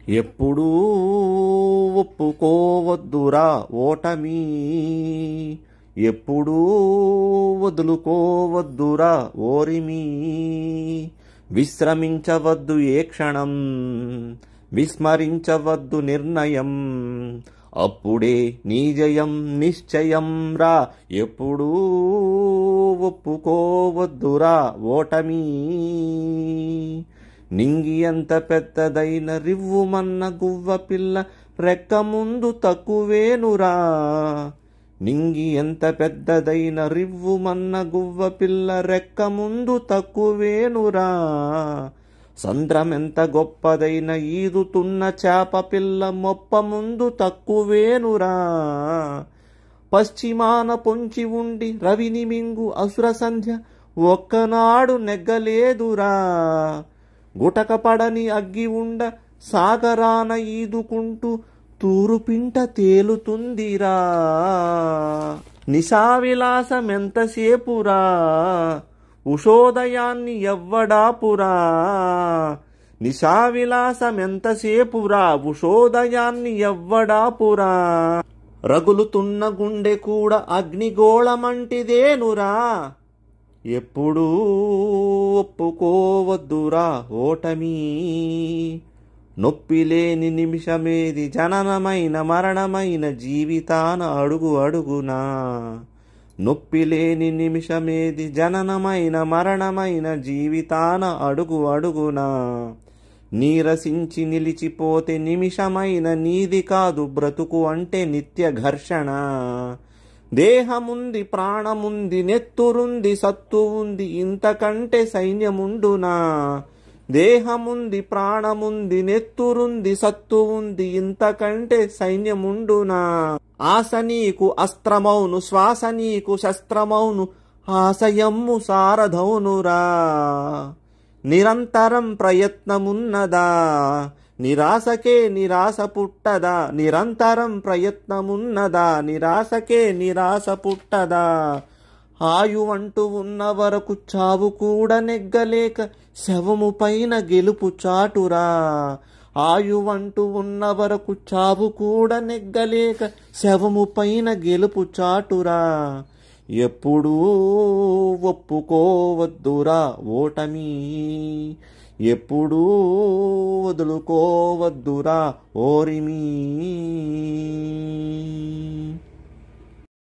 ఎప్పుడూ ఒప్పుకోవద్దురా ఓటమి, ఎప్పుడూ వదులుకోవద్దురా ఓరిమి. విశ్రమించవద్దు ఏ క్షణం, విస్మరించవద్దు నిర్ణయం, అప్పుడే నీ జయం నిశ్చయం రా. ఎప్పుడూ ఒప్పుకోవద్దురా ఓటమి. నింగి ఎంత పెద్దదైన రివ్వుమన్న గువ్వ పిల్ల రెక్క ముందు తక్కువేనురా. నింగి ఎంత పెద్దదైన రివ్వుమన్న గువ్వ పిల్ల రెక్క ముందు తక్కువేనురా. సంద్రమెంత గొప్పదైన ఈదుతున్న చేప పిల్ల మొప్ప ముందు తక్కువేనురా. పశ్చిమాన పొంచి ఉండి రవిని మింగు అసుర సంధ్య ఒక్కనాడు నెగ్గలేదురా. గుటకపడని అగ్గి ఉండ సాగరాన ఈదుకుంటూ తూరుపింట తేలుతుందిరా. నిశావిలాసమెంతసేపురా, ఉషోదయాన్ని ఎవ్వడాపురా. నిశావిలాసమెంతసేపురా, ఉషోదయాన్ని ఎవ్వడాపురా. రగులుతున్న గుండె కూడా అగ్నిగోళమంటిదేనురా. ఎప్పుడూ ఒప్పుకోవద్దురా ఓటమి. నొప్పిలేని నిమిషమేది జననమైన మరణమైన జీవితాన అడుగు అడుగునా. నొప్పిలేని నిమిషమేది జననమైన మరణమైన జీవితాన అడుగు అడుగునా. నీరసించి నిలిచిపోతే నిమిషమైన నీది కాదు బ్రతుకు అంటే నిత్య ఘర్షణ. దేహముంది ప్రాణముంది నెత్తురుంది సత్తు ఉంది ఇంతకంటే సైన్యముండునా. దేహముంది ప్రాణముంది నెత్తురుంది సత్తు ఉంది ఇంతకంటే సైన్యముండునా. ఆశ నీకు అస్త్రమౌను శ్వాస నీకు శస్త్రమౌను ఆశయమ్ము సారథౌనురా. నిరంతరం ప్రయత్నమున్నదా నిరాశకే నిరాశ పుట్టదా. నిరంతరం ప్రయత్నమున్నదా నిరాశకే నిరాశ పుట్టదా. ఆయువంటూ ఉన్న వరకు చావు కూడా నెగ్గలేక శవము పైన గెలుపు చాటురా. ఆయువంటూ ఉన్న వరకు చావు కూడా నెగ్గలేక శవము పైన గెలుపు చాటురా. ఎప్పుడూ ఒప్పుకోవద్దురా ఓటమి, ఎప్పుడూ వదులుకోవద్దురా ఓరిమి.